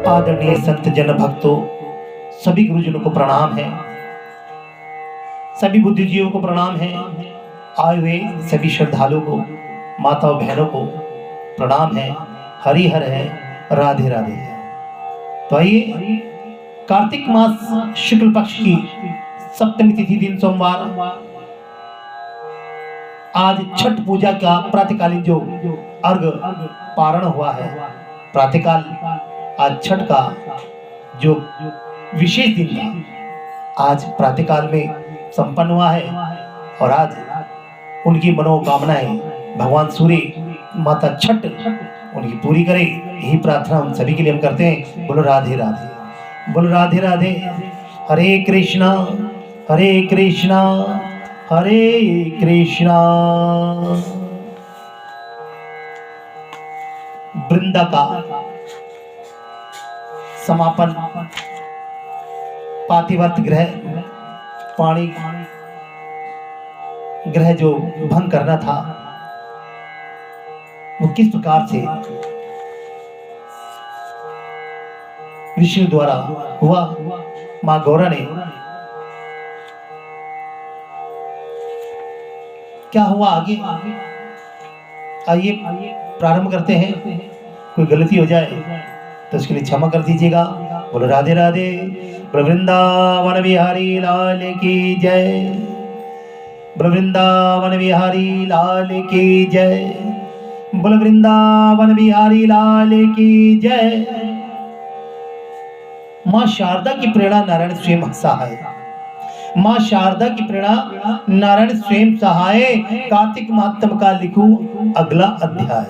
आदरणीय संत जन भक्तों, सभी गुरुजनों को प्रणाम है, सभी बुद्धिजीवियों को प्रणाम है, आए हुए सभी श्रद्धालुओं को, माताओं बहनों को प्रणाम है। हरि हर है, राधे राधे है। तो आइए, कार्तिक मास शुक्ल पक्ष की सप्तमी तिथि दिन सोमवार, आज छठ पूजा का प्रातःकालीन जो अर्घ पारण हुआ है, प्रातःकाल आज छठ का जो विशेष दिन था, आज प्रातःकाल में संपन्न हुआ है। और आज उनकी मनोकामनाएं भगवान सूर्य माता छठ उनकी पूरी करे, यही प्रार्थना हम सभी के लिए हम करते हैं। बोलो राधे राधे, बोलो राधे राधे। हरे कृष्णा हरे कृष्णा हरे कृष्णा। वृंदा का समापन पातिव्रत ग्रह पाणी ग्रह जो भंग करना था, वो किस प्रकार से ऋषि द्वारा हुआ, मां गौरा ने क्या हुआ आगे, आइए प्रारंभ करते हैं। कोई गलती हो जाए तो उसके लिए क्षमा कर दीजिएगा। बोलो राधे राधे, बोलो वृंदावन बिहारी लाल की जय, बोलो वृंदावन बिहारी लाल की जय, बोलो वृंदावन बिहारी लाल की जय। मां शारदा की प्रेरणा नारायण स्वयं सहाय, मां शारदा की प्रेरणा नारायण स्वयं सहाय। कार्तिक मातम का लिखूं अगला अध्याय।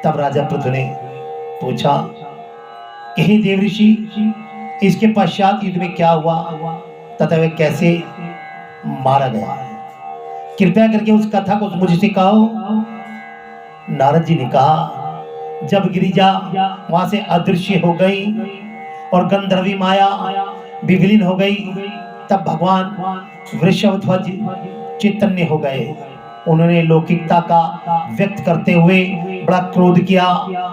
तब राजा पृथु ने पूछा कि हे देव ऋषि, इसके पश्चात युद्ध में क्या हुआ तथा वह कैसे मारा गया, कृपया करके उस कथा को मुझसे कहो। नारद जी ने कहा, जब गिरिजा वहां से अदृश्य हो गई और गंधर्वी माया विलीन हो गई, तब भगवान वृषभध्वज चैतन्य हो गए। उन्होंने लौकिकता का व्यक्त करते हुए बड़ा क्रोध किया।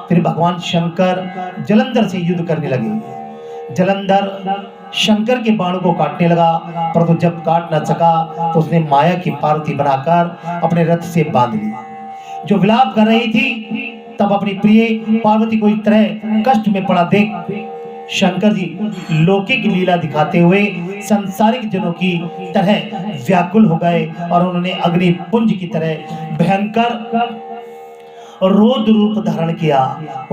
फिर भगवान शंकर जलंधर से युद्ध करने लगे। जलंधर शंकर के बाणों को काटने लगा, परंतु जब काट न सका तो उसने माया की पार्वती बनाकर अपने रथ से बांध ली। जो विलाप कर रही थी, तब अपनी प्रिय पार्वती को इस तरह कष्ट में पड़ा देख शंकर जी लौकिक लीला दिखाते हुए संसारिक जनों की तरह व्याकुल हो गए और उन्होंने अग्नि पुंज की तरह भयंकर रौद्र रूप धारण किया।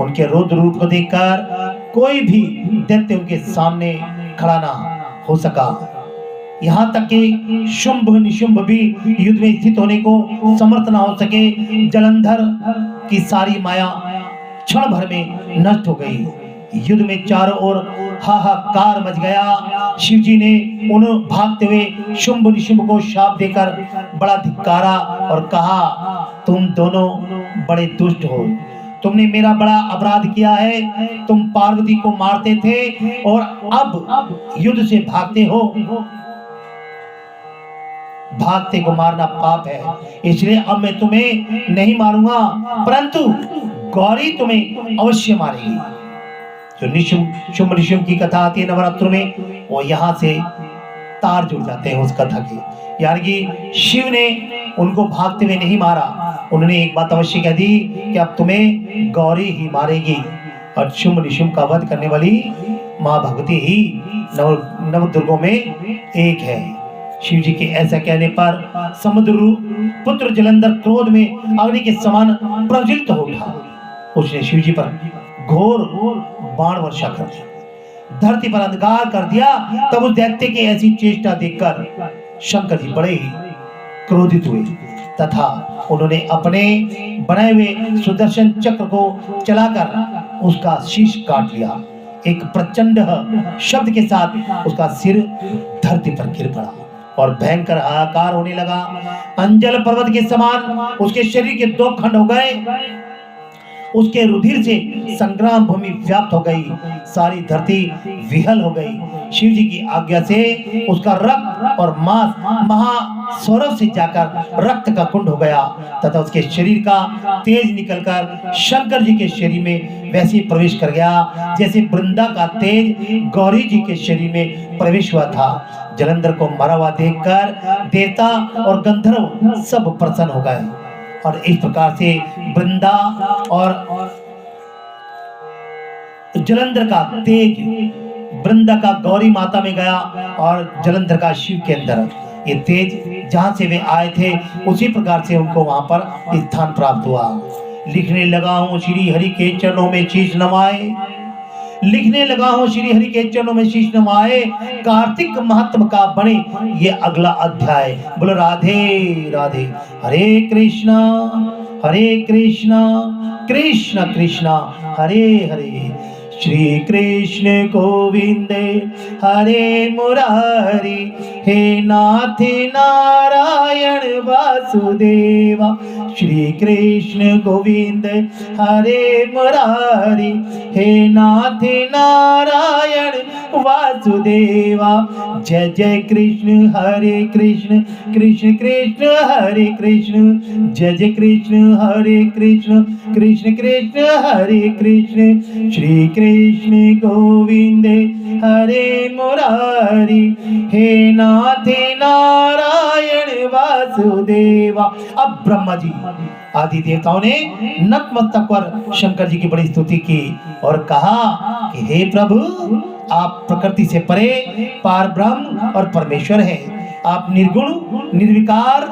उनके रौद्र रूप को देखकर कोई भी दैत्य उनके सामने खड़ा ना हो सका। यहाँ तक कि शुंभ निशुंभ भी युद्ध में स्थित होने को समर्थ ना हो सके। जलंधर की सारी माया क्षण भर में नष्ट हो गई। युद्ध में चारों ओर हाहाकार मच गया। शिव जी ने उन भागते हुए शुंभ निशुंभ को शाप देकर बड़ा धिक्कारा और कहा, तुम दोनों बड़े दुष्ट हो, तुमने मेरा बड़ा अपराध किया है। तुम पार्वती को मारते थे और अब युद्ध से भागते हो। भागते को मारना पाप है, इसलिए अब मैं तुम्हें नहीं मारूंगा, परंतु गौरी तुम्हें अवश्य मारेगी। जो शुंभ निशुंभ की कथा आती है नवरात्रों में, वो यहाँ से तार जुड़ जाते हैं उस कथा के। यानी कि शिव ने उनको भागते हुए नहीं मारा, उन्होंने एक बात अवश्य कह दी कि अब तुम्हें गौरी ही मारेगी। और शुंभ निशुंभ का वध करने वाली माँ भगवती ही नव दुर्गों में एक है। शिव जी के ऐसा कहने पर समुद्र पुत्र जलंधर क्रोध में अग्नि के समान प्रज्वलित हो उठा। उसने शिव जी पर घोर बाण वर्षा कर दी, धरती पर अंधकार कर दिया। तब उस दैत्य की ऐसी चेष्टा देखकर शंकर जी बड़े ही क्रोधित हुए तथा उन्होंने अपने बनाए हुए सुदर्शन चक्र को चलाकर उसका शीश काट लिया। एक प्रचंड शब्द के साथ उसका सिर धरती पर गिर पड़ा और भयंकर हाहाकार होने लगा। अंजल पर्वत के समान उसके शरीर के दो खंड हो गए। उसके रुधिर से संग्राम भूमि व्याप्त हो गई, सारी धरती विहल हो गई। शिव जी की आज्ञा से उसका रक्त और मांस महासौरभ से जाकर रक्त का कुंड हो गया तथा उसके शरीर का तेज निकलकर शंकर जी के शरीर में वैसे ही प्रवेश कर गया जैसे वृंदा का तेज गौरी जी के शरीर में प्रवेश हुआ था। जलंधर को मरा हुआ देखकर देवता और गंधर्व सब प्रसन्न हो गए और इस प्रकार से वृंदा और जलंधर का तेज वृंदा का गौरी माता में गया और जलंधर का शिव के अंदर। ये तेज जहां से वे आए थे उसी प्रकार से उनको वहां पर स्थान प्राप्त हुआ। लिखने लगा हूं श्री हरि के चरणों में शीश नवाए, लिखने लगा हूं श्री हरि के चरणों में शीश नवाए, कार्तिक महात्म का बने ये अगला अध्याय। बोलो राधे राधे। हरे कृष्णा कृष्ण कृष्णा हरे हरे, श्री कृष्ण गोविंद हरे मुरारी, हे नाथ नारायण वासुदेवा। श्री कृष्ण गोविंद हरे मुरारी, हे नाथ नारायण वासुदेवा। जय जय कृष्ण हरे कृष्ण, कृष्ण कृष्ण हरे कृष्ण, जय जय कृष्ण हरे कृष्ण, कृष्ण कृष्ण हरे कृष्ण। श्री कृष्ण गोविंद हरे मुरारी, हे नाथ नारायण वासुदेवा। अब ब्रह्मा जी आदि देवताओं ने नतमस्तक पर शंकर जी की बड़ी स्तुति की और कहा कि हे प्रभु, आप प्रकृति से परे पार ब्रह्म और परमेश्वर हैं। आप निर्गुण निर्विकार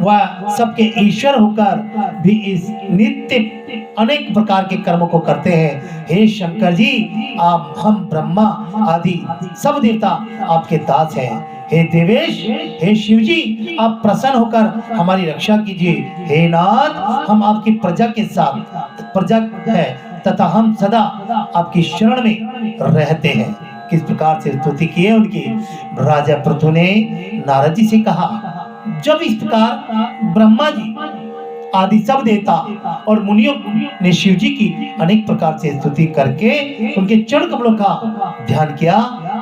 व सबके ईश्वर होकर भी इस नित्य अनेक प्रकार के कर्मों को करते हैं। हे शंकर जी, आप हम ब्रह्मा आदि सब देवता आपके दास हैं। हे देवेश, हे शिव जी, आप प्रसन्न होकर हमारी रक्षा कीजिए। हे नाथ, हम आपकी प्रजा के साथ प्रजा है तथा हम सदा आपकी शरण में रहते हैं। किस प्रकार से स्तुति की है उनकी। राजा पृथु ने नारद जी से कहा, जब इस प्रकार ब्रह्मा जी आदि सब देवता और मुनियों ने शिव जी की अनेक प्रकार से स्तुति करके उनके चरण कमलों का ध्यान किया,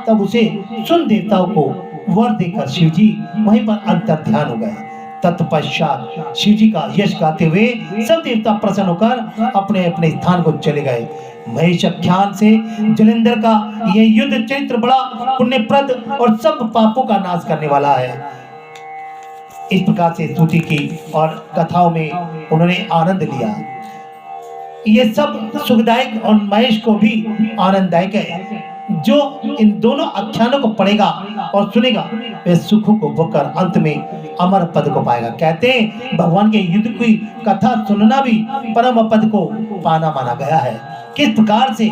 तब उसे सुन देवताओं को वर देकर शिव जी वहीं पर अंतर ध्यान हो गए। तत्पश्चात शिव जी का यश गाते हुए सब देवता प्रसन्न होकर अपने अपने स्थान को चले गए। महेश आख्यान से जलंधर का यह युद्ध चरित्र बड़ा पुण्यप्रद और सब पापों का नाश करने वाला है। इस प्रकार से स्तुति की और कथाओं में उन्होंने आनंद लिया। ये सब सुखदायक और महेश को भी आनंददायक है। जो इन दोनों आख्यानों को पढ़ेगा और सुनेगा वे सुख को भोगकर अंत में अमर पद को पाएगा। कहते हैं भगवान के युद्ध की कथा सुनना भी परम पद को पाना माना गया है। किस प्रकार से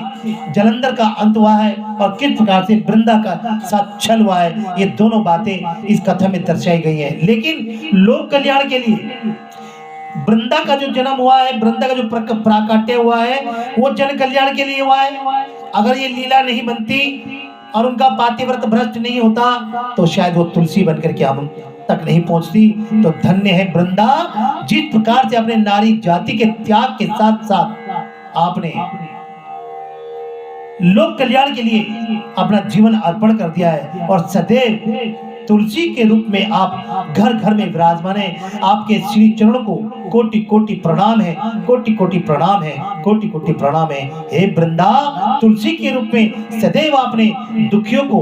जलंधर का अंत हुआ है और किस प्रकार से वृंदा का साथ छल हुआ है, ये दोनों बातें इस कथा में दर्शाई गई हैं। लेकिन लोक कल्याण के लिए वृंदा का जो जन्म हुआ है, वृंदा का जो प्राकट्य हुआ है, वो जन कल्याण के लिए हुआ है। अगर ये लीला नहीं बनती और उनका पातिव्रत भ्रष्ट नहीं होता तो शायद वो तुलसी बनकर के हम तक नहीं पहुंचती। तो धन्य है वृंदा, जिस प्रकार से अपने नारी जाति के त्याग के साथ साथ आपने लोक कल्याण के लिए अपना जीवन अर्पण कर दिया है और सदैव तुलसी के रूप में आप घर घर में विराजमान है। आपके श्री चरणों को कोटि कोटि प्रणाम है, कोटि कोटि प्रणाम है, कोटि कोटि प्रणाम है। हे वृंदा, तुलसी के रूप में सदैव आपने दुखियों को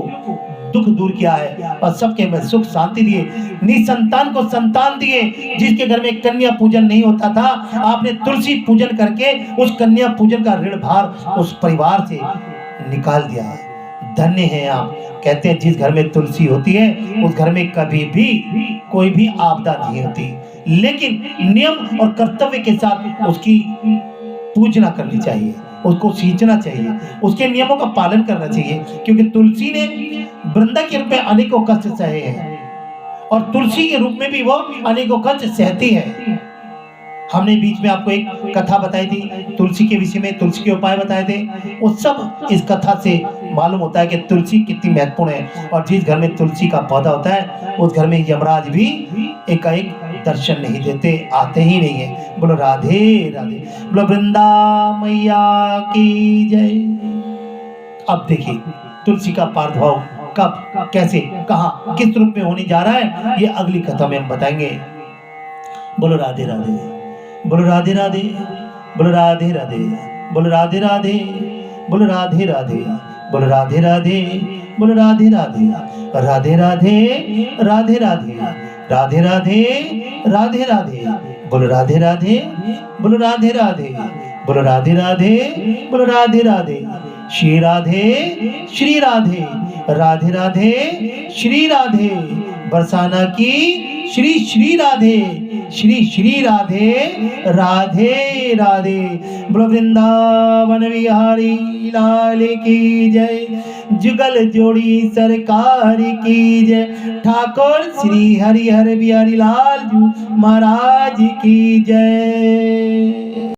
दुख दूर किया है और सबके में सुख शांति दिए। निसंतान को संतान दिए। जिसके घर में कन्या पूजन नहीं होता था, आपने तुलसी पूजन करके उस कन्या पूजन का ऋण भार उस परिवार से निकाल दिया है। धन्य है आप। कहते हैं जिस घर में तुलसी होती है उस घर में कभी भी कोई भी आपदा नहीं होती। लेकिन नियम और कर्तव्य के साथ उसकी पूजना करनी चाहिए, उसको सींचना चाहिए, उसके नियमों का पालन करना चाहिए। क्योंकि तुलसी ने वृंदा के रूप में अनेकों कष्ट सहे हैं और तुलसी के रूप में भी वो अनेकों कष्ट सहती है। हमने बीच में आपको एक कथा बताई थी तुलसी के विषय में, तुलसी के उपाय बताए थे। वो सब इस कथा से मालूम होता है कि तुलसी कितनी महत्वपूर्ण है। और जिस घर में तुलसी का पौधा होता है उस घर में यमराज भी एकाएक दर्शन नहीं देते, आते ही नहीं है। बोलो राधे राधे, बोलो वृंदा मैया की जय। अब देखिए तुलसी का प्रादुर्भाव कब, कैसे, कहाँ, किस रूप में होने जा रहा है, ये अगली कथा में हम बताएंगे। बोलो राधे राधे, बोलो राधे राधे, बोलो राधे राधे, बोलो राधे राधे, बोलो राधे राधे, बोलो राधे राधे, बोलो राधे राधे, राधे राधे, राधे राधे, राधे राधे, राधे राधे, बोलो राधे राधे, बोलो राधे राधे, बोलो राधे राधे, बोलो राधे राधे, श्री राधे, श्री राधे, राधे राधे, श्री राधे, बरसाना की श्री श्री राधे, श्री श्री राधे, राधे राधे, बोलो वृंदावन बिहारी लाल की जय, जुगल जोड़ी सरकार की जय, ठाकुर श्री हरि हर बिहारी लाल जी महाराज की जय।